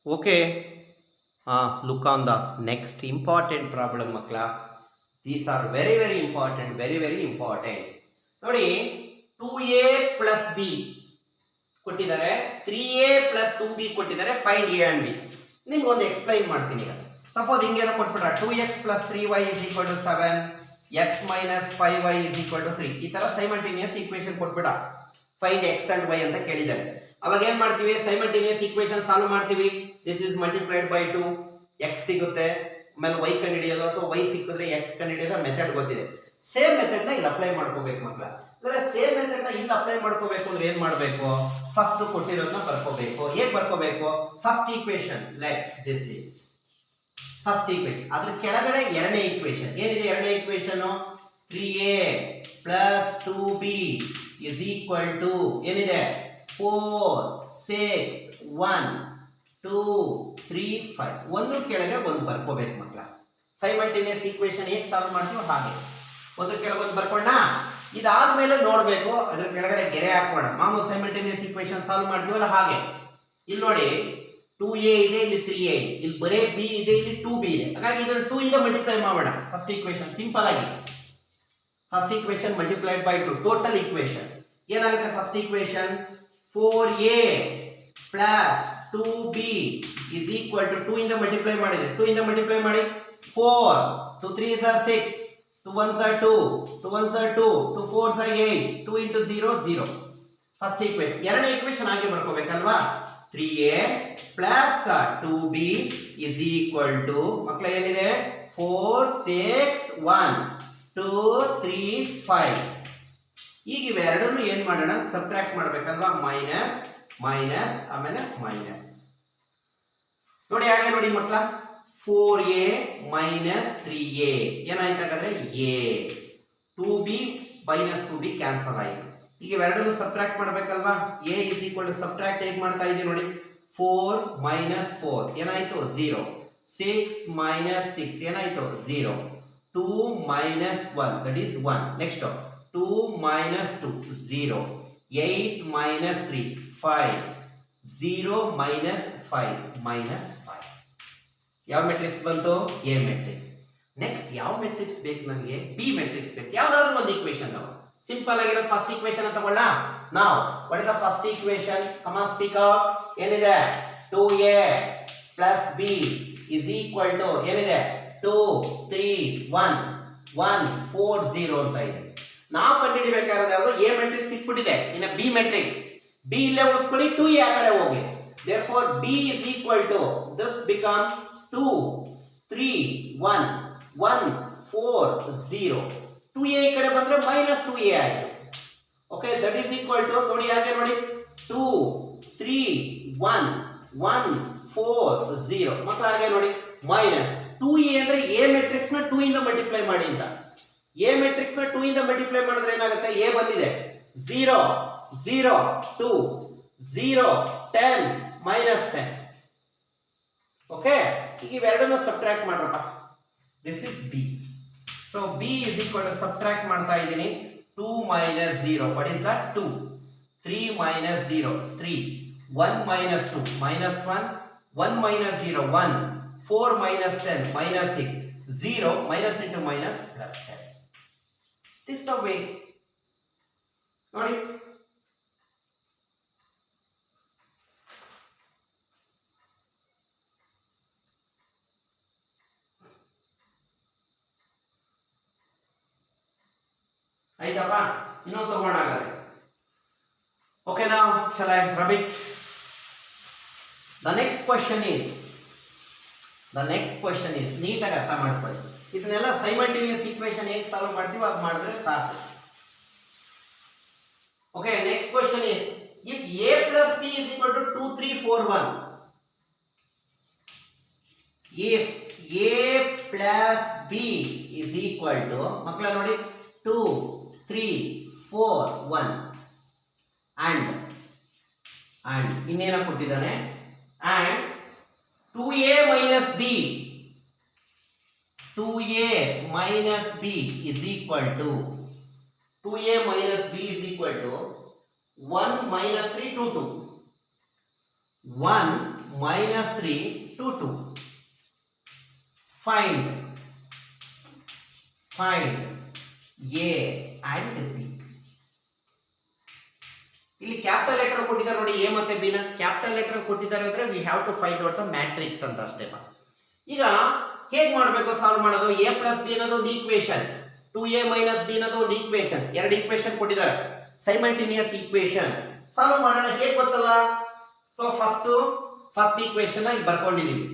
Okay, look on the next important problem, makla. These are very, very important, very, very important. ನೋಡಿ 2a plus b ಕೊಟ್ಟಿದ್ದಾರೆ, 3a plus 2b ಕೊಟ್ಟಿದ್ದಾರೆ, find a and b. ನಿಮ್ಗೆ ಒಂದು explain ಮಾಡ್ತೀನಿ ಈಗ. Suppose ಹಿಂಗೇನೋ ಕೊಟ್ಬಿಟ್ರೆ 2x plus 3y is equal to 7, x minus 5y is equal to 3. ಈ ತರ ಸೈಮಲ್ಟೇನಿಯಸ್ ಈಕ್ವೇಶನ್ ಕೊಟ್ಬಿಡ. ಫೈಂಡ್ x and y ಅಂತ ಕೇಳಿದ್ದಾರೆ. ಅವಾಗ ಏನ್ ಮಾಡ್ತೀವಿ? ಸೈಮಲ್ಟೇನಿಯಸ್ ಈಕ್ವೇಶನ್ ಸಾಲ್ವ್ ಮಾಡ್ತೀವಿ. This is multiplied by 2, x ಸಿಗುತ್ತೆ, ಆಮೇಲೆ y ಕಂಡುಹಿಡಿಯೋದು ಅಥವಾ y ಸಿಕ್ಕಿದ್ರೆ x ಕಂಡುಹಿಡಿಯೋದು ಮೆಥಡ್ ಗೊತ್ತಿದೆ. ಸೇಮ್ ಮೆಥಡ್ ನ ಇಲ್ಲಿ ಅಪ್ಲೈ ಮಾಡ್ಕೋಬೇಕು ಮಕ್ಕಳ. ಅಂದ್ರೆ ಸೇಮ್ ಮೆಥಡ್ ನ ಇಲ್ಲಿ ಅಪ್ಲೈ ಮಾಡ್ಕೋಬೇಕು ಅಂದ್ರೆ ಏನ್ ಮಾಡಬೇಕು? ಫಸ್ಟ್ ಕೊಟ್ಟಿರೋದನ್ನ ಬರ್ಕೋಬೇಕು. ಹೇಗೆ ಬರ್ಕೋಬೇಕು? First equation let this is first equation. ಅದ್ರ ಕೆಳಗಡೆ ಎರಡನೇ ಈಕ್ವೇಶನ್ ಏನಿದೆ? ಎರಡನೇ equation 3a plus 2b is equal to ಏನಿದೆ? 4 6 1 2 3 5. ಒಂದು ಕೆಳಗೆ ಒಂದು ಬರ್ಕೋಬೇಕು ಮಕ್ಕಳ. ಸೈಮಲ್ಟೇನಿಯಸ್ ಈಕ್ವೇಶನ್ ಹೇಗೆ ಸಾಲ್ವ್ ಮಾಡ್ತೀವೋ ಹಾಗೆ ಒಂದು ಕೆಳಗೆ ಒಂದು ಬರ್ಕೊಂಡ. ಇದಾದ್ಮೇಲೆ ನೋಡ್ಬೇಕು ಅದ್ರ ಕೆಳಗಡೆ ಗೆರೆ ಹಾಕೋಣ. ಮಾಮೂಲು ಸೈಮಲ್ಟೇನಿಯಸ್ ಈಕ್ವೇಶನ್ ಸಾಲ್ವ್ ಮಾಡ್ತೀವಲ್ಲ ಹಾಗೆ. ಇಲ್ಲಿ ನೋಡಿ 2a ಇದೆ, ಇಲ್ಲಿ 3a ಇದೆ, ಇಲ್ಲಿ ಬರೇ b ಇದೆ, ಇಲ್ಲಿ 2b ಇದೆ. ಹಾಗಾಗಿ ಇದನ್ನ 2 ಇಂದ ಮಲ್ಟಿಪ್ಲೈ ಮಾಡೋಣ. ಫಸ್ಟ್ ಈಕ್ವೇಶನ್ ಸಿಂಪಲ್ ಆಗಿ first equation multiplied by 2 total equation ಏನಾಗುತ್ತೆ? First equation 4a plus 2b is equal to 2 ಇಂದ ಮಲ್ಟಿಪ್ಲೈ ಮಾಡಿದ್ರೆ 2 ಇಂದ ಮಲ್ಟಿಪ್ಲೈ ಮಾಡಿ 4 2 3s are 6 2 1s are 2 2 1s are 2 2 4s are 8 2 into 0 0. First equation. ಎರಡನೇ equation ಹಾಗೆ ಬರ್ಕೋಬೇಕಲ್ವಾ? 3a plus 2b is equal to ಮಕ್ಕಳ ಏನಿದೆ? 4 6 1 2 3 5. ಈಗ ಇವೆರಡನ್ನು ಏನ್ ಮಾಡೋಣ? ಸಬ್ಟ್ರಾಕ್ಟ್ ಮಾಡ್ಬೇಕಲ್ವಾ? ಮೈನಸ್ ಮೈನಸ್ ಆಮೇಲೆ ಮೈನಸ್. ನೋಡಿ ಹಾಗೆ ನೋಡಿ ಮಕ್ಕಳ, 4a ಮೈನಸ್ 3a ಏನಾಯ್ತಾಗಂದ್ರೆ a, 2b minus 2b cancel ಆಯ್ತು. ಈಗ ಇವೆರಡನ್ನು ಸಬ್ಟ್ರಾಕ್ಟ್ ಮಾಡ್ಬೇಕಲ್ವಾ? a is equal to subtract ಹೇಗೆ ಮಾಡ್ತಾ ಇದೀವಿ ನೋಡಿ. 4 ಮೈನಸ್ 4 ಏನಾಯ್ತು? 0. 6 ಮೈನಸ್ 6 ಏನಾಯ್ತು? 0. 2 minus 1 that is 1. Next 2 minus 2 0. 8 minus 3 5. 0 minus 5 minus 5. ಯಾವ ಮೆಟ್ರಿಕ್ಸ್ ಬಂತು? A matrix. ನೆಕ್ಸ್ಟ್ ಯಾವ ಮೆಟ್ರಿಕ್ಸ್ ಬೇಕು ನನಗೆ? B ಮೆಟ್ರಿಕ್ಸ್ ಬೇಕು. ಯಾವ್ದಾದ್ರು ಒಂದು ಈಕ್ವೇಶನ್ ನಾವು ಸಿಂಪಲ್ ಆಗಿರೋದು ಫಸ್ಟ್ ಈಕ್ವೇಶನ್ ಅಂತ ತಗೊಳ್ಳೋಣ. ನಾವು what is the first equation? Come on speak out. ಏನಿದೆ? 2a plus b is equal to ಏನಿದೆ? 2 3 1 1 4 0 ಅಂತ ಇದೆ. ನಾವು ಕಂಡುಹಿಡಿಬೇಕಾದ್ರೆ ಯಾವುದು? ಎ ಮೆಟ್ರಿಕ್ಸ್ ಸಿಕ್ಬಿಟ್ಟಿದೆ. ಇನ್ನು ಬಿ ಮೆಟ್ರಿಕ್ಸ್. ಬಿ ಇಲ್ಲೇ ಉಳಿಸ್ಕೊಳ್ಳಿ, 2a ಆ ಕಡೆ ಹೋಗ್ಲಿ. therefore b is equal to this become 2 3 1 1 4 0. 2a ಈ ಕಡೆ ಬಂದ್ರೆ ಮೈನಸ್ 2a ಆಯ್ತು. Okay, that is equal to ನೋಡಿ ಹಾಗೆ ನೋಡಿ 2 3 1 1 4 0. ಮಕ್ಕಳು ಹಾಗೆ ನೋಡಿ ಮೈನಸ್ 2a ಅಂದ್ರೆ ಎ ಮೆಟ್ರಿಕ್ಸ್ ನ 2 ಇಂದ ಮಲ್ಟಿಪ್ಲೈ ಮಾಡಿ ಅಂತ. ಎ ಮೆಟ್ರಿಕ್ಸ್ ನ 2 ಇಂದ ಮಲ್ಟಿಪ್ಲೈ ಮಾಡಿದ್ರೆ ಏನಾಗುತ್ತೆ? ಎ ಬಂದಿದೆ 0 0 2 0 10 ಮೈನಸ್ 10. ಓಕೆ, ಈಗ ಇವೆರಡನ್ನು ಸಬ್ಟ್ರಾಕ್ಟ್ ಮಾಡ್ರಪ್ಪ. This is B. So B is equal to subtract ಮಾಡ್ತಾ ಇದ್ದೀನಿ. 2 minus 0 what is that? 2. 3 minus 0 3. 1 minus 2 minus 1. 1 minus 0 1. 4 minus 10 minus 6. 0 minus into minus plus 10. This is the way. ನೋಡಿ ಆಯ್ತಪ್ಪ, ಇನ್ನೊಂದು ತಗೊಂಡಾಗದೆ. Okay, now shall I rub it? The next question is ನೀಟಾಗಿ ಅರ್ಥ ಮಾಡ್ಕೊಳ್ಳಿ. ಇದನ್ನೆಲ್ಲ ಸೈಮಲ್ಟೇನಿಯಸ್ ಈಕ್ವೇಶನ್ ಹೇಗೆ ಸಾಲ್ವ್ ಮಾಡ್ತೀವಿ ಅದು ಮಾಡಿದ್ರೆ ಸಾಕು. Okay, next question is if a plus b is equal to 2 3 4 1. if a plus b is equal to ಮಕ್ಕಳ ನೋಡಿ 2 3 4 1 and ಇನ್ನೇನ ಕೊಟ್ಟಿದ್ದಾನೆ? and 2a minus b 2a minus b is equal to 2a minus b is equal to 1 minus 3 2 2. 1 minus 3 to 2. Find A and B. ಇಲ್ಲಿ capital letter ಕೊಟ್ಟಿದ್ದಾರೆ ನೋಡಿ, A ಮತ್ತೆ B ನ capital letter ಕೊಟ್ಟಿದ್ದಾರೆ ಅಂದ್ರೆ we have to find out the matrix ಅಂತ ಅಷ್ಟೇ. ಈಗ ಹೇಗೆ ಮಾಡಬೇಕು ಸಾಲ್ವ್ ಮಾಡೋದು? a ಪ್ಲಸ್ ಬಿ ಅನ್ನೋದು ಒಂದು ಈಕ್ವೇಶನ್, 2a ಮೈನಸ್ ಬಿ ಅನ್ನೋದು ಒಂದು ಈಕ್ವೇಶನ್, ಎರಡು ಈಕ್ವೇಶನ್ ಕೊಟ್ಟಿದ್ದಾರೆ, ಸೈಮಲ್ಟೇನಿಯಸ್ ಈಕ್ವೇಶನ್. ಸಾಲ್ವ್ ಮಾಡೋಣ, ಹೇಗೆ ಗೊತ್ತಲ್ಲ? ಸೊ ಫಸ್ಟ್ ಈಕ್ವೇಶನ್ ಇಲ್ಲಿ ಬರ್ಕೊಂಡಿದೀವಿ,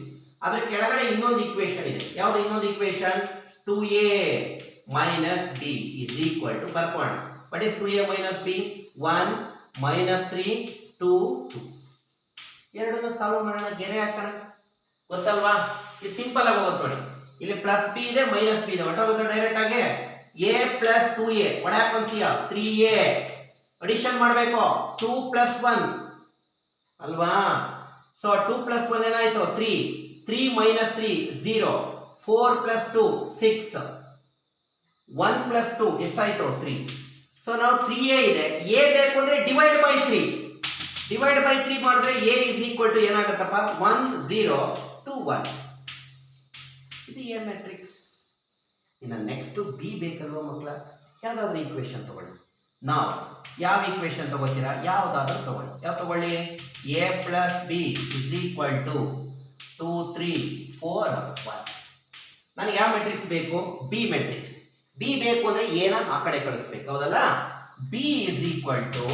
ಅದ್ರ ಕೆಳಗಡೆ ಇನ್ನೊಂದು ಈಕ್ವೇಶನ್ ಇದೆ. ಯಾವ್ದು ಇನ್ನೊಂದು equation? 2a minus B is equal to, ಬರ್ಕೋಣ. What is 2a minus B? 1 ಮೈನಸ್ 3 2 2. ಎರಡನ್ನ ಸಾಲ್ವ್ ಮಾಡೋಣ, ಗೆರೆ ಹಾಕೋಣ, ಗೊತ್ತಲ್ವಾ? ಇದು ಸಿಂಪಲ್ ಆಗಿ ಹೋಗುತ್ತೆ ನೋಡಿ. ಇಲ್ಲಿ ಪ್ಲಸ್ ಬಿ ಇದೆ ಮೈನಸ್ ಬಿ ಇದೆ, ಹೊಟ್ಟೋಗುತ್ತೆ ಡೈರೆಕ್ಟ್ ಆಗಿ. a plus 2a what happens here? 3a. Addition ಮಾಡಬೇಕು, 2 ಪ್ಲಸ್ 1 ಅಲ್ವಾ? ಸೊ 2 ಪ್ಲಸ್ 1 ಏನಾಯ್ತು? 3. 3 ಮೈನಸ್ 3 0. 4 ಪ್ಲಸ್ 2 6. 1 ಪ್ಲಸ್ 2 ಎಷ್ಟಾಯ್ತು? 3. ಸೊ ನಾವು 3a ಇದೆ, a ಬೇಕು ಅಂದ್ರೆ ಡಿವೈಡ್ ಬೈ 3. ಡಿವೈಡ್ ಬೈ 3 ಮಾಡಿದ್ರೆ a ಇಸ್ ಈಕ್ವಲ್ ಟು ಏನಾಗುತ್ತಪ್ಪ? 1 0 2 1. ಇದು a ಮ್ಯಾಟ್ರಿಕ್ಸ್. ಇನ್ನು ನೆಕ್ಸ್ಟ್ ಬಿ ಬೇಕಲ್ವಾ ಮಕ್ಕಳ? ಯಾವ್ದಾದ್ರು ಈಕ್ವೇಶನ್ ತಗೊಳ್ಳಿ. ನಾವು ಯಾವ ಈಕ್ವೇಶನ್ ತಗೋತೀರಾ? ಯಾವ್ದಾದ್ರು ತಗೊಳ್ಳಿ. ಯಾವ ತಗೊಳ್ಳಿ? a plus B is equal to 2 3 4 1. ನನಗೆ ಯಾವ ಮ್ಯಾಟ್ರಿಕ್ಸ್ ಬೇಕು? B matrix. ಬಿ ಬೇಕು ಅಂದ್ರೆ ಏನ ಆ ಕಡೆ ಕಳಿಸ್ಬೇಕು, ಹೌದಲ್ಲ? B is equal to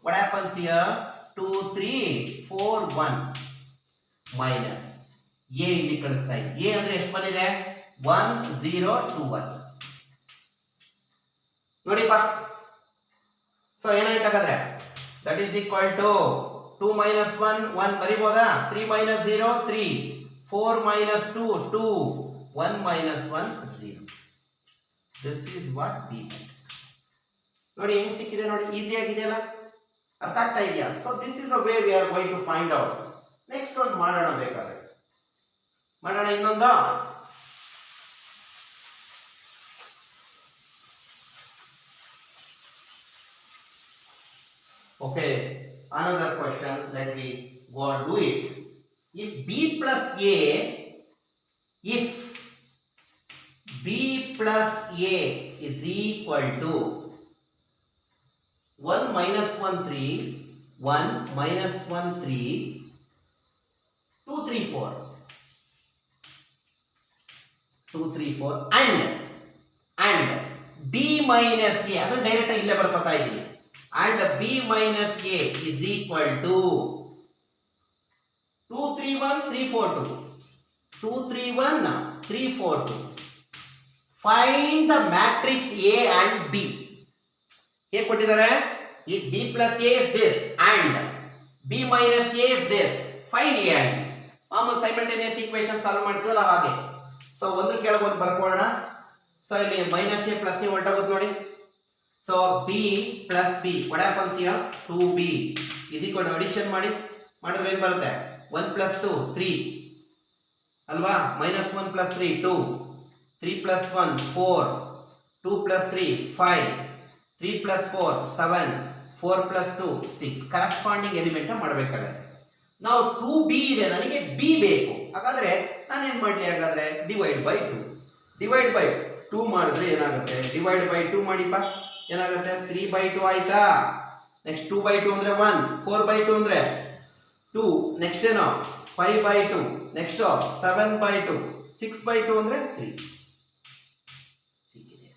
what happens here? 2 3 4 1 minus A ಇಲ್ಲಿ ಕಳಿಸ್ತಾ ಇದೆ. ಎ ಅಂದ್ರೆ ಎಷ್ಟು ಬಂದಿದೆ? 1 0 2 1. ನೋಡಿಪ್ಪ, ಸೊ ಏನಾಯ್ತು ಹಾಗಾದ್ರೆ? That is equal to 2 minus 1 1 ಬರಿಬೋದಾ? 3 minus 0 3 4 minus 2 2 1 minus 1 0. This is what B matrix. ನೋಡಿ ಹೆಂಗ್ ಸಿಕ್ಕಿದೆ ನೋಡಿ, ಈಸಿ ಆಗಿದೆಯಲ್ಲ? ಅರ್ಥ ಆಗ್ತಾ ಇದೆಯಾ? So this is a way we are going to find out. Next ಒಂದು ಮಾಡೋಣ, ಬೇಕಾದ್ರೆ ಮಾಡೋಣ ಇನ್ನೊಂದು. Okay, another question, let me go and do it. If b plus a, if b plus a is equal to 1 minus 1 3 1 minus 1 3 2 3 4 2 3 4 and b minus a, ಅದು direct ಆಗಿ ಇಲ್ಲೇ ಬರ್ಕೊತಾ ಇದೀನಿ. And b minus a is equal to 2 3 1 3 4 2 2 3 1 3 4 2. Find the matrix A and B. ಹೇಗೆ ಕೊಟ್ಟಿದ್ದಾರೆ? If b plus a is this and b minus a is this, find A and B. ಮಾಮೂಲು simultaneous equation solve ಮಾಡ್ತೀವಲ್ಲ ಹಾಗೆ. So ಒಂದು ಕೆಳಗೆ ಒಂದು ಬರ್ಕೊಳ್ಳೋಣ. So ಇಲ್ಲಿ minus A plus A ಹೊರಟೋಗುತ್ತೆ ನೋಡಿ. So b plus b what happens here? 2b is equal to addition ಮಾಡಿದ್ರೆ ಏನು ಬರುತ್ತೆ? 1 plus 2 3 ಅಲ್ವಾ? minus 1 plus 3 2 3 plus 1 4 2 plus 3 5 3 plus 4 7 4 plus 2 6. Corresponding element ಮಾಡಬೇಕಾಗುತ್ತೆ. ನಾವು 2b ಇದೆ, ನನಗೆ b ಬೇಕು. ಹಾಗಾದ್ರೆ ನಾನು ಏನು ಮಾಡಲಿ? ಹಾಗಾದ್ರೆ ಡಿವೈಡ್ ಬೈ 2 ಮಾಡಿದ್ರೆ ಏನಾಗುತ್ತೆ? ಡಿವೈಡ್ ಬೈ 2 ಮಾಡಿಪ್ಪ, ಏನಾಗುತ್ತೆ? 3 by 2 ಆಯ್ತಾ? ನೆಕ್ಸ್ಟ್ 2 by 2 ಅಂದ್ರೆ 1, 4 by 2 ಅಂದ್ರೆ 2, ನೆಕ್ಸ್ಟ್ ಏನೋ 5 by 2, ನೆಕ್ಸ್ಟ್ 7 by 2, 6 by 2 ಅಂದ್ರೆ 3. ಸಿಕ್ಕಿದೆ.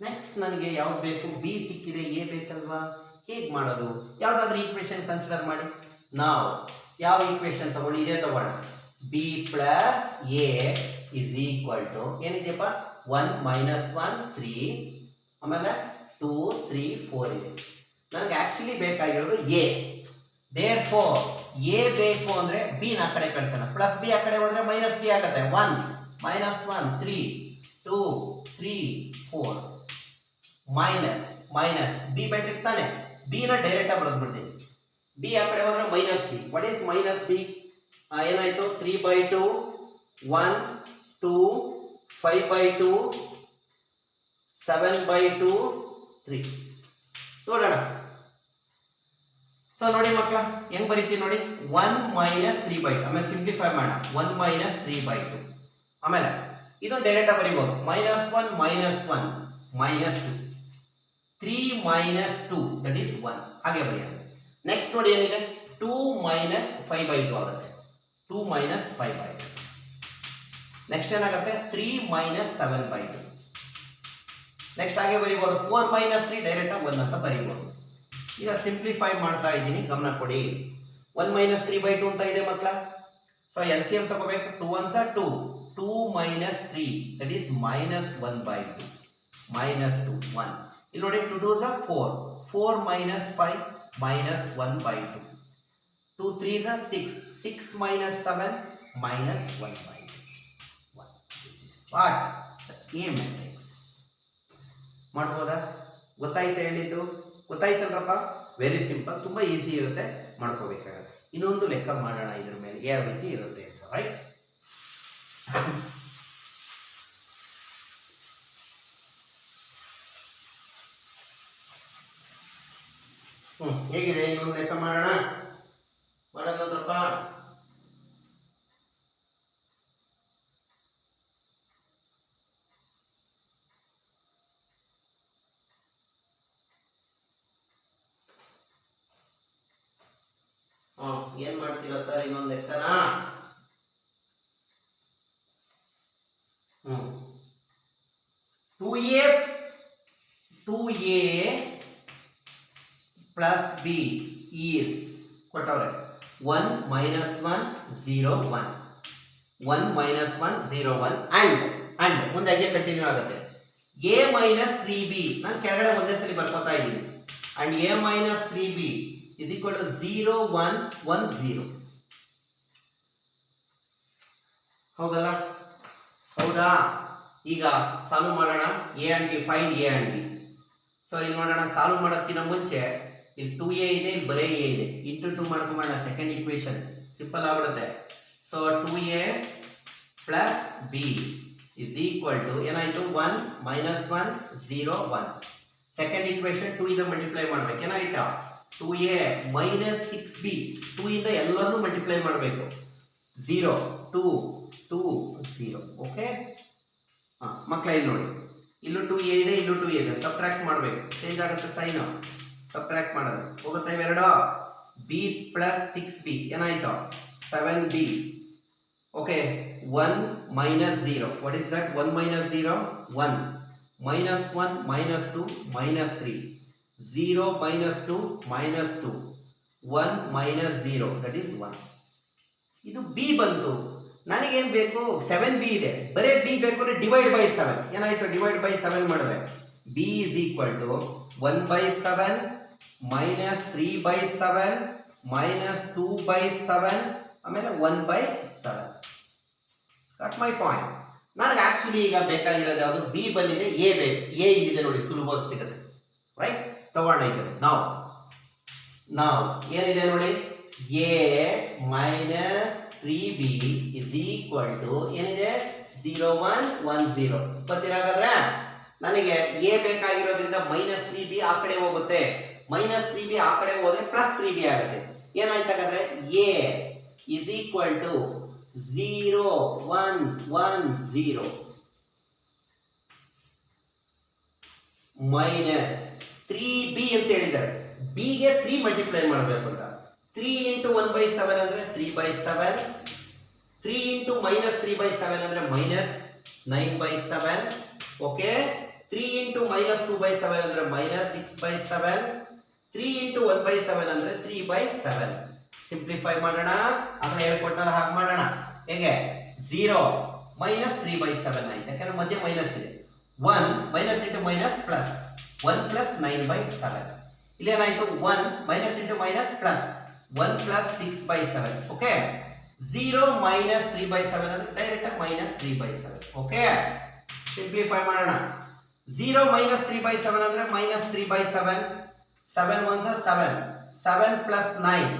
ನೆಕ್ಸ್ಟ್ ನನಗೆ ಯಾವ್ದು ಬೇಕು? ಬಿ ಸಿಕ್ಕಿದೆ, ಎ ಬೇಕಲ್ವಾ? ಹೇಗೆ ಮಾಡೋದು? ಯಾವ್ದಾದ್ರೂ ಈಕ್ವೇಶನ್ ಕನ್ಸಿಡರ್ ಮಾಡಿ. ನಾವು ಯಾವ ಈಕ್ವೇಶನ್ ತಗೊಳ್ಳಿ? ಇದೇ ತಗೋಣ. B plus A is equal to ಏನಿದೆಯಪ್ಪ? 1 minus 1 3 ಆಮೇಲೆ 2 3 4 ಇದೆ. ನನಗೆ ಆಕ್ಚುಲಿ ಬೇಕಾಗಿರೋದು ಎ. ದೇರ್ಫೋರ್ ಎ ಬೇಕು ಅಂದ್ರೆ ಬಿ ನ ಕಡೆ ಕಳಿಸೋಣ. ಪ್ಲಸ್ ಬಿ ಆ ಕಡೆ ಹೋದ್ರೆ ಮೈನಸ್ ಬಿ ಆಗುತ್ತೆ. 1 minus 1 3 2 3 4 ಮೈನಸ್ ಬಿ ಮ್ಯಾಟ್ರಿಕ್ಸ್ ತಾನೆ. ಬಿ ನ ಡೈರೆಕ್ಟ್ ಆಗಿ ಬರೆದ್ಬಿಡ್ತೀನಿ. ಬಿ ಆ ಕಡೆ ಹೋದ್ರೆ minus B. What is minus B? ಏನಾಯ್ತು? 3 by 2 1 2 5 by 2 7 by 2 3. ನೋಡೋಣ ಸೊ ನೋಡಿ ಮಕ್ಕಳ ಹೆಂಗ್ ಬರೀತೀವಿ ನೋಡಿ 1 ಮೈನಸ್ 3/2 ಆಮೇಲೆ ಸಿಂಪ್ಲಿಫೈ ಮಾಡೋಣ 1 ಮೈನಸ್ 3/2 ಆಮೇಲೆ ಇದು ಡೈರೆಕ್ಟ್ ಆಗಿ ಬರೀಬಹುದು -1 -1 -2 3 ಮೈನಸ್ 2 ದಟ್ ಈಸ್ 1 ಹಾಗೆ ಬರೆಯೋಣ. ನೆಕ್ಸ್ಟ್ ನೋಡಿ ಏನಿದೆ 2 ಮೈನಸ್ 5/2 ಆಗುತ್ತೆ 2 ಮೈನಸ್ 5/2. ನೆಕ್ಸ್ಟ್ ಏನಾಗುತ್ತೆ 3 ಮೈನಸ್ 7/2. ನೆಕ್ಸ್ಟ್ ಹಾಗೆ ಬರೀಬಹುದು 4 ಮೈನಸ್ 3 ಡೈರೆಕ್ಟ್ ಆಗಿ 1 ಅಂತ ಬರೀಬಹುದು. ಈಗ ಸಿಂಪ್ಲಿಫೈ ಮಾಡ್ತಾ ಇದ್ದೀನಿ, ಗಮನ ಕೊಡಿ. 1 ಮೈನಸ್ 3/2 ಅಂತ ಇದೆ ಮಕ್ಕಳ. ಸೊ LCM ತಗೋಬೇಕು. 2 1s are 2 2 minus 3 that is -1/2 -2 1. ಇಲ್ಲಿ ನೋಡಿ 2 2s are 4 4 minus 5 -1/2 2 3s are 6 6 minus 7 -1/2 1. This is what the A matrix. ಮಾಡ್ಬೋದಾ? ಗೊತ್ತಾಯ್ತಾ ಹೇಳಿದ್ದು? ಗೊತ್ತಾಯ್ತಲ್ರಪ್ಪ? ವೆರಿ ಸಿಂಪಲ್, ತುಂಬಾ ಈಸಿ ಇರುತ್ತೆ, ಮಾಡ್ಕೋಬೇಕಾಗುತ್ತೆ. ಇನ್ನೊಂದು ಲೆಕ್ಕ ಮಾಡೋಣ ಇದ್ರ ಮೇಲೆ ಯಾವ ರೀತಿ ಇರುತ್ತೆ ಅಂತ. ರೈಟ್, ಹೇಗಿದೆ? ಇನ್ನೊಂದು ಲೆಕ್ಕ ಮಾಡೋಣ. ಮಾಡೋಣಪ್ಪ. ಏನ್ ಮಾಡ್ತೀರಾ ಸರ್? ಇನ್ನೊಂದು ಲೆಕ್ಕನಾ? 2a plus b is ಕೊಟ್ಟವ್ರೆ 1 minus 1 0 1 1 minus 1 0 1 and ಮುಂದೆ ಹಾಗೆ ಕಂಟಿನ್ಯೂ ಆಗುತ್ತೆ. a minus 3b ನಾನು ಕೆಳಗಡೆ ಒಂದೇ ಸಲ ಬರ್ಕೋತಾ ಇದ್ದೀನಿ. and a minus 3b is equal to 0 1 1 0. ಹೌದಲ್ಲ? ಹೌದಾ? ಈಗ ಸಾಲ್ವ್ ಮಾಡೋಣ. a and b, find a and b. So ಇಲ್ಲಿ ನೋಡೋಣ, ಸಾಲ್ವ್ ಮಾಡೋದಕ್ಕಿಂತ ಮುಂಚೆ ಇಲ್ಲಿ 2a ಇದೆ, ಇಲ್ಲಿ ಬರೇ a ಇದೆ. ಇಂಟು 2 ಮಾಡ್ಕೊಂಬೋಣ, ಸೆಕೆಂಡ್ ಈಕ್ವೇಶನ್ ಸಿಂಪಲ್ ಆಗ್ಬಿಡುತ್ತೆ. So 2a plus b is equal to ಏನಾಯ್ತು 1 ಮೈನಸ್ 1 0 1. ಸೆಕೆಂಡ್ ಈಕ್ವೇಶನ್ 2 ಇಂದ ಮಲ್ಟಿಪ್ಲೈ ಮಾಡ್ಬೇಕು. ಏನಾಯ್ತಾ 2a ಮೈನಸ್ 6b 2 ಇಂದ ಎಲ್ಲಾನು ಮಲ್ಟಿಪ್ಲೈ ಮಾಡಬೇಕು. 0 2 2 0. ಓಕೆ ಮಕ್ಕಳ, ಇಲ್ಲಿ ನೋಡಿ, ಇಲ್ಲೂ 2a ಇದೆ, ಇಲ್ಲೂ 2a ಇದೆ. ಸಬ್ಟ್ರಾಕ್ಟ್ ಮಾಡಬೇಕು, ಚೇಂಜ್ ಆಗುತ್ತೆ ಸೈನ್. ಸಬ್ಟ್ರಾಕ್ಟ್ ಮಾಡೋದು ಹೋಗುತ್ತೆ ಇವೆರಡು. b ಪ್ಲಸ್ 6b ಏನಾಯ್ತು 7b. Okay 1 minus 0. What is that? 1 minus 0 1 minus 1 minus 2 minus 3 0 minus 2 minus 2 1 minus 0 that is 1. ಇದು b ಬಂತು. ನನಗೇನು ಬೇಕು? 7b ಇದೆ, ಬರೀ b ಬೇಕು ಅಂದ್ರೆ ಡಿವೈಡ್ ಬೈ 7. ಏನಾಯ್ತು? ಡಿವೈಡ್ ಬೈ 7 ಮಾಡಿದ್ರೆ b is equal to 1/7 minus 3/7 minus 2/7 ಆಮೇಲೆ 1/7. Got my point? ನನಗೆ ಆಕ್ಚುಲಿ ಈಗ ಬೇಕಾಗಿರೋದು ಯಾವುದು? b ಬಂದಿದೆ, a ಬೇಕು. a ಇಲ್ಲಿದೆ ನೋಡಿ, ಸುಲಭವಾಗಿ ಸಿಗುತ್ತೆ. ರೈಟ್, ತಗೋಣ ಇದು. ನಾವು ಏನಿದೆ ನೋಡಿ, a minus 3b is equal to ಏನಿದೆ 0 1 1 0. ಗೊತ್ತಿರಾಗಾದ್ರೆ ನನಗೆ a ಬೇಕಾಗಿರೋದ್ರಿಂದ ಮೈನಸ್ 3b ಆ ಕಡೆ ಹೋಗುತ್ತೆ. ಮೈನಸ್ 3b ಆ ಕಡೆ ಹೋದ್ರೆ ಪ್ಲಸ್ 3b ಆಗುತ್ತೆ. ಏನಾಯ್ತಾಗಾದ್ರೆ a is equal to 0 1 1 0 minus 3b ಅಂತ ಹೇಳಿದ್ದಾರೆ. b ಗೆ 3 ಮಲ್ಟಿಪ್ಲೈ ಮಾಡಬೇಕು ಅಂತ. 3 into 1/7 ಅಂದ್ರೆ 3/7. 3 into minus 3/7 ಅಂದ್ರೆ minus 9/7. ಓಕೆ, 3 into minus 2/7 ಅಂದ್ರೆ minus 6/7. 3 into 1/7 ಅಂದ್ರೆ 3/7. ಸಿಂಪ್ಲಿಫೈ ಮಾಡೋಣ. ಅದನ್ನ ಹೇಳ್ಕೊಟ್ಟಾರ ಹಾಗೆ ಮಾಡೋಣ. ಹೇಗೆ? 0 ಮೈನಸ್ 3/7 ಆಯ್ತು, ಯಾಕಂದ್ರೆ ಮಧ್ಯೆ ಮೈನಸ್ ಇದೆ. 1 minus into minus plus 1 plus 9/7. ಇಲ್ಲೇನಾಯ್ತು? 1 minus into minus plus 1 plus 6/7. Okay, 0 minus 3/7 ಅಂದ್ರೆ ಡೈರೆಕ್ಟ್ ಆಗಿ ಮೈನಸ್ 3/7. ಓಕೆ, ಸಿಂಪ್ಲಿಫೈ ಮಾಡೋಣ. 0 ಮೈನಸ್ 3/7 ಅಂದ್ರೆ minus 3/7. 7 1s are 7. 7 plus 9.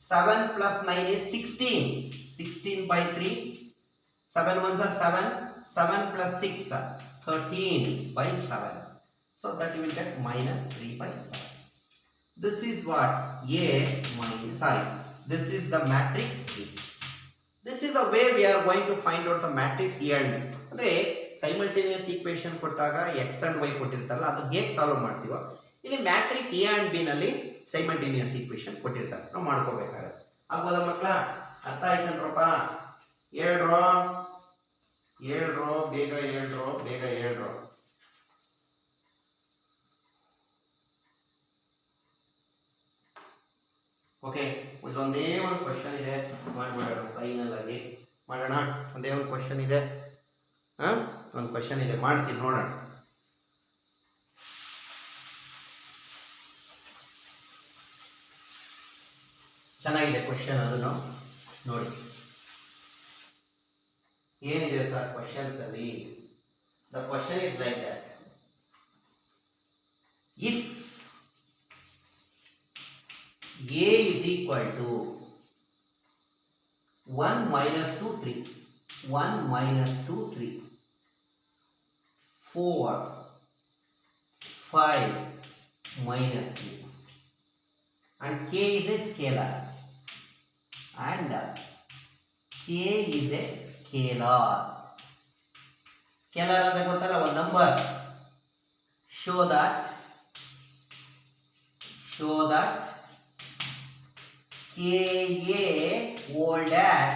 7 plus 9 is 16. 16/3. 7 1s are 7. 7 plus 6 13/7. So that you will get minus 3/7. this is what A minus, sorry, this is the matrix A. This is the way we are going to find out the matrix A and B. ಅಂದ್ರೆ simultaneous equation ಕೊಟ್ಟಾಗ x and y ಕೊಟ್ಟಿರ್ತಾರಲ್ಲ ಅದು ಹೇಗೆ solve ಮಾಡ್ತೀವೋ ಇಲ್ಲಿ matrix A and B ನಲ್ಲಿ simultaneous equation ಕೊಟ್ಟಿರ್ತಾರೆ, ನಾವು ಮಾಡ್ಕೋಬೇಕಾಗುತ್ತೆ. ಆಗ್ಬೋದಾ ಮಕ್ಕಳ? ಅರ್ಥ ಆಯ್ತಂದ್ರಪ್ಪ? ಹೇಳ್ರೋ ಬೇಗ ಹೇಳ್ರೋ. ಓಕೆ, ಒಂದೇ ಒಂದು ಕ್ವಶನ್ ಇದೆ, ಮಾಡ್ಬಿಡೋಣ ಫೈನಲ್ ಆಗಿ ಮಾಡೋಣ. ಒಂದೇ ಒಂದು ಕ್ವಶನ್ ಇದೆ, ಒಂದು ಕ್ವಶನ್ ಇದೆ, ಮಾಡ್ತೀನಿ ನೋಡೋಣ. ಚೆನ್ನಾಗಿದೆ ಕ್ವಶನ್, ಅದನ್ನು ನೋಡಿ. ಏನಿದೆ ಸರ್ ಕ್ವಶನ್ಸ್ ಅಲ್ಲಿ? The question is like that. If A is equal to 1 minus 2, 3. 1 minus 2, 3. 4, 5 minus 3. And K is a scalar. And K is a scalar. Scalar ಅಂದ್ರೆ ಗೊತ್ತಲ್ಲ, ಒಂದು number. Show that Ka whole dash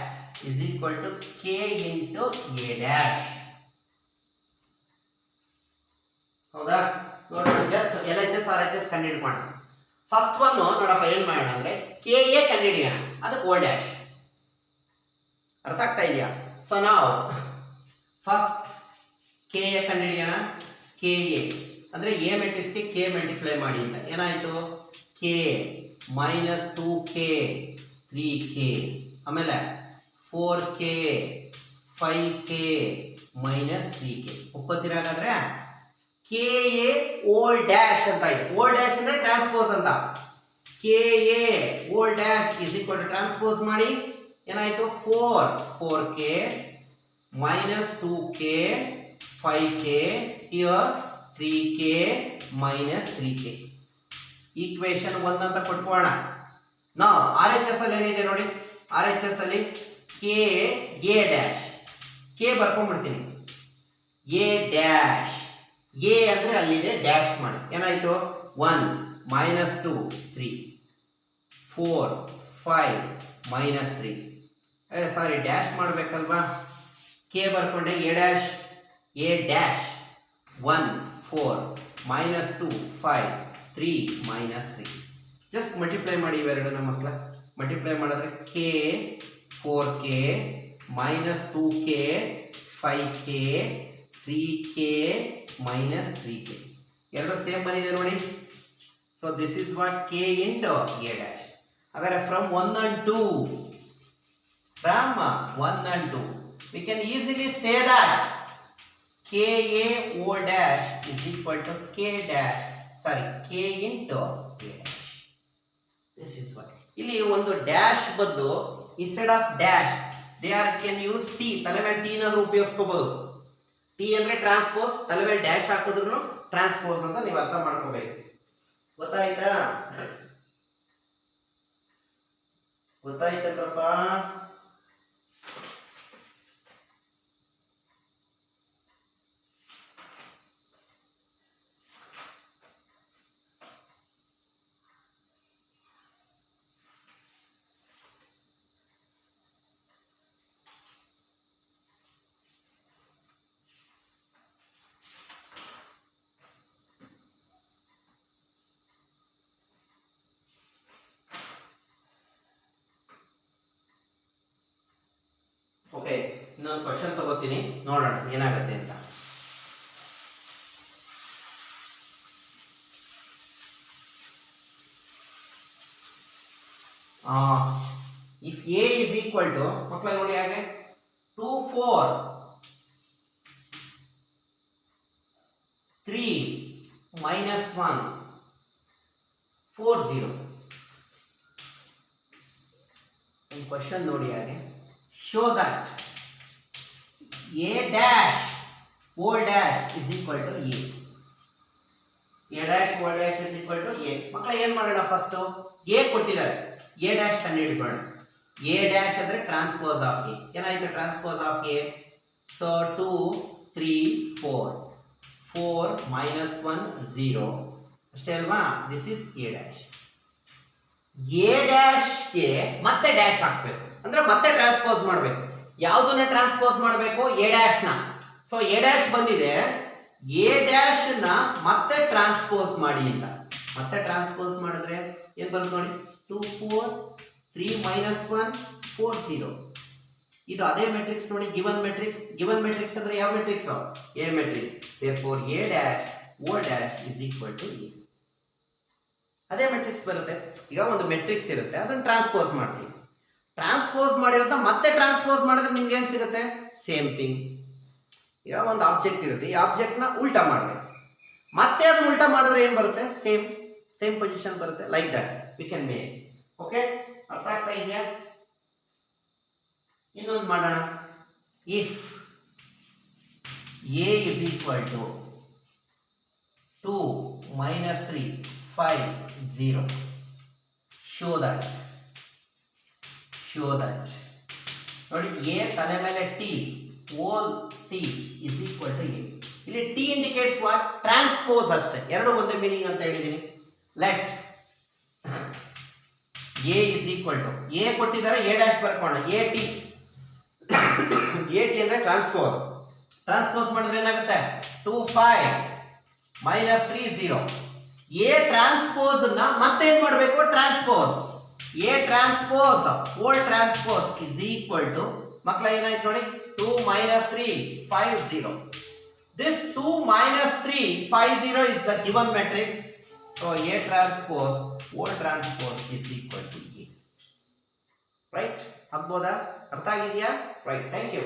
is equal to K into A dash. ಹೌದಾ? ನೋಡೋಣ, just LHS RHS ಕಂಡುಹಿಡ್ಕೋಣ. First one ನೋಡಪ್ಪ, ಏನ್ ಮಾಡೋಣ ಅಂದ್ರೆ KA ಕಂಡುಹಿಡಿಯೋಣ, ಅದಕ್ಕೆ O ಡ್ಯಾಶ್. ಅರ್ಥ ಆಗ್ತಾ ಇದೆಯಾ? ಸೊ ನಾವು ಫಸ್ಟ್ KA ಕಂಡುಹಿಡಿಯೋಣ. KA ಅಂದ್ರೆ A ಮ್ಯಾಟ್ರಿಕ್ಸ್ಗೆ K ಮಲ್ಟಿಪ್ಲೈ ಮಾಡಿ ಅಂತ. ಏನಾಯ್ತು? K minus 2K 3K, ಆಮೇಲೆ 4K 5K minus 3K. ಒಪ್ಪತ್ತಿರಾಗಾದ್ರೆ KA ಓಲ್ ಡ್ಯಾಶ್ ಅಂತ ಇದೆ. ಓಲ್ ಡ್ಯಾಶ್ ಅಂದ್ರೆ ಟ್ರಾನ್ಸ್ಪೋಸ್ ಅಂತ. KA whole dash is equal to transpose ಮಾಡಿ ಏನಾಯ್ತು? 4K minus 2K 5K here 3K minus 3K. Equation 1 ಅಂತ ಕೊಟ್ಕೋಣ. ನಾವು RHS ಅಲ್ಲಿ ಏನಿದೆ ನೋಡಿ, RHS ಅಲ್ಲಿ K A dash, K ಬರ್ಕೊಂಡ್ಬಿಡ್ತೀನಿ. A dash, A ಅಂದ್ರೆ ಅಲ್ಲಿದೆ, ಡ್ಯಾಶ್ ಮಾಡಿ ಏನಾಯ್ತು? 1 minus 2 3 4 5 minus 3. ಸಾರಿ, ಡ್ಯಾಶ್ ಮಾಡ್ಬೇಕಲ್ವಾ? K ಬರ್ಕೊಂಡೆ, A dash 1 4 minus 2 5 3 minus 3. Just multiply ಮಾಡಿ ಇವೆರಡನ್ನ ಮಕ್ಕಳ. ಮಲ್ಟಿಪ್ಲೈ ಮಾಡಿದ್ರೆ K 4K minus 2K 5K 3K minus 3K. ಎರಡು ಸೇಮ್ ಬಂದಿದೆ ನೋಡಿ. So this is what K into A dash. ಹಾಗಾದ್ರೆ from 1 and 2, we can easily say that KA O dash is equal to K into A dash. This is what. ಇಲ್ಲಿ ಒಂದು dash ಬದಲು instead of dash they are can use T. ತಲೆ ಮೇಲೆ T ನಾದ್ರೂ ಉಪಯೋಗಿಸ್ಕೋಬಹುದು. T ಅಂದ್ರೆ transpose, ತಲೆ ಮೇಲೆ dash ಹಾಕಿದ್ರು transpose ಅಂತ ನೀವು ಅರ್ಥ ಮಾಡ್ಕೋಬೇಕು. ಗೊತ್ತಾಯ್ತಲ್ರಪ್ಪ? ಓಕೆ, ಇನ್ನೊಂದು ಕ್ವಶನ್ ತಗೋತೀನಿ, ನೋಡೋಣ ಏನಾಗುತ್ತೆ ಅಂತ. If A is equal to, ಮಕ್ಕಳ ನೋಡಿ ಹಾಗೆ 2 4 3 minus 1 4 0. ಒಂದು ಕ್ವಶನ್ ನೋಡಿ ಹಾಗೆ. Show that A dash O dash is equal to A. A dash O dash is equal to A. ಮಕ್ಕಳ ಏನ್ ಮಾಡೋಣ, ಫಸ್ಟ್ ಎ ಕೊಟ್ಟಿದ್ದಾರೆ, ಎ ಡ್ಯಾಶ್ ಕಂಡುಹಿಡ್ಕೊಳ್ಳೋಣ. ಎ ಡ್ಯಾಶ್ ಅಂದ್ರೆ ಟ್ರಾನ್ಸ್ಪೋಸ್ ಆಫ್ ಎ. ಏನಾಯ್ತು transpose of A? So 2 3 4 4 minus 1 0 ಅಷ್ಟೇ ಅಲ್ವಾ? This is A dash. A ಡ್ಯಾಶ್ಗೆ ಮತ್ತೆ ಡ್ಯಾಶ್ ಹಾಕ್ಬೇಕು ಅಂದ್ರೆ ಮತ್ತೆ ಟ್ರಾನ್ಸ್ಪೋಸ್ ಮಾಡಬೇಕು. ಯಾವುದನ್ನ ಟ್ರಾನ್ಸ್ಪೋಸ್ ಮಾಡಬೇಕು? ಎ ಡ್ಯಾಶ್ ನ. ಸೊ ಎ ಡ್ಯಾಶ್ ಬಂದಿದೆ, ಎ ಡ್ಯಾಶ್ ನ ಮತ್ತೆ ಟ್ರಾನ್ಸ್ಪೋಸ್ ಮಾಡಿ ಅಂತ. ಮತ್ತೆ ಟ್ರಾನ್ಸ್ಪೋಸ್ ಮಾಡಿದ್ರೆ ಏನ್ ಬರುತ್ತೆ ನೋಡಿ, 2 4 3 ಮೈನಸ್ 1 4 0. ಇದು ಅದೇ ಮೆಟ್ರಿಕ್ಸ್ ನೋಡಿ, ಗಿವನ್ ಮೆಟ್ರಿಕ್ಸ್. ಗಿವನ್ ಮೆಟ್ರಿಕ್ಸ್ ಅಂದ್ರೆ ಯಾವ matrix? A matrix. therefore A dash O dash is equal to A. ಅದೇ ಮೆಟ್ರಿಕ್ಸ್ ಬರುತ್ತೆ. ಈಗ ಒಂದು ಮೆಟ್ರಿಕ್ಸ್ ಇರುತ್ತೆ, ಅದನ್ನ ಟ್ರಾನ್ಸ್ಪೋಸ್ ಮಾಡ್ತೀವಿ. ಟ್ರಾನ್ಸ್ಪೋಸ್ ಮಾಡಿರೋದನ್ನ ಮತ್ತೆ ಟ್ರಾನ್ಸ್ಪೋಸ್ ಮಾಡಿದ್ರೆ ನಿಮ್ಗೆ ಏನ್ ಸಿಗುತ್ತೆ? Same thing. ಈಗ ಒಂದು ಆಬ್ಜೆಕ್ಟ್ ಇರುತ್ತೆ, ಈ ಆಬ್ಜೆಕ್ಟ್ ನ ಉಲ್ಟಾ ಮಾಡಬೇಕು, ಮತ್ತೆ ಅದು ಉಲ್ಟಾ ಮಾಡಿದ್ರೆ ಏನ್ ಬರುತ್ತೆ? ಸೇಮ್ ಸೇಮ್ ಪೊಸಿಷನ್ ಬರುತ್ತೆ. Like that we can make. Okay, ಅರ್ಥ ಆಗ್ತಾ ಇದೆಯಾ? ಇನ್ನೊಂದು ಮಾಡೋಣ. If A is equal to 2 minus 3 5 0, show that ನೋಡಿ, ಎ ತಲೆ ಮೇಲೆ T, whole T is equal to A. ಇಲ್ಲಿ ಟಿ ಇಂಡಿಕೇಟ್ಸ್ ವಾಟ್? ಟ್ರಾನ್ಸ್ಪೋಸ್ ಅಷ್ಟೇ, ಎರಡು ಒಂದೇ ಮೀನಿಂಗ್ ಅಂತ ಹೇಳಿದೀನಿ. Let A is equal to, A ಕೊಟ್ಟಿದ್ದಾರೆ, ಎ ಡ್ಯಾಶ್ ಬರ್ಕೋಣ, ಎ ಟಿ. ಎ ಟಿ ಅಂದ್ರೆ ಟ್ರಾನ್ಸ್ಪೋಸ್. ಟ್ರಾನ್ಸ್ಪೋಸ್ ಮಾಡಿದ್ರೆ ಏನಾಗುತ್ತೆ? 2 5 ಮೈನಸ್ 3 0. ಎ ಟ್ರಾನ್ಸ್ಪೋಸ್ ನ ಮತ್ತೆ ಏನ್ ಮಾಡಬೇಕು? Transpose. A transpose whole transpose is equal to, ಮಕ್ಕಳ ಏನಾಯ್ತು ನೋಡಿ, 2 minus 3 5 0. This 2 minus 3 5 0 is the given matrix. So A transpose whole transpose is equal to A. Right? ಆಗ್ಬೋದಾ? ಅರ್ಥ ಆಗಿದೆಯಾ? Right. Thank you.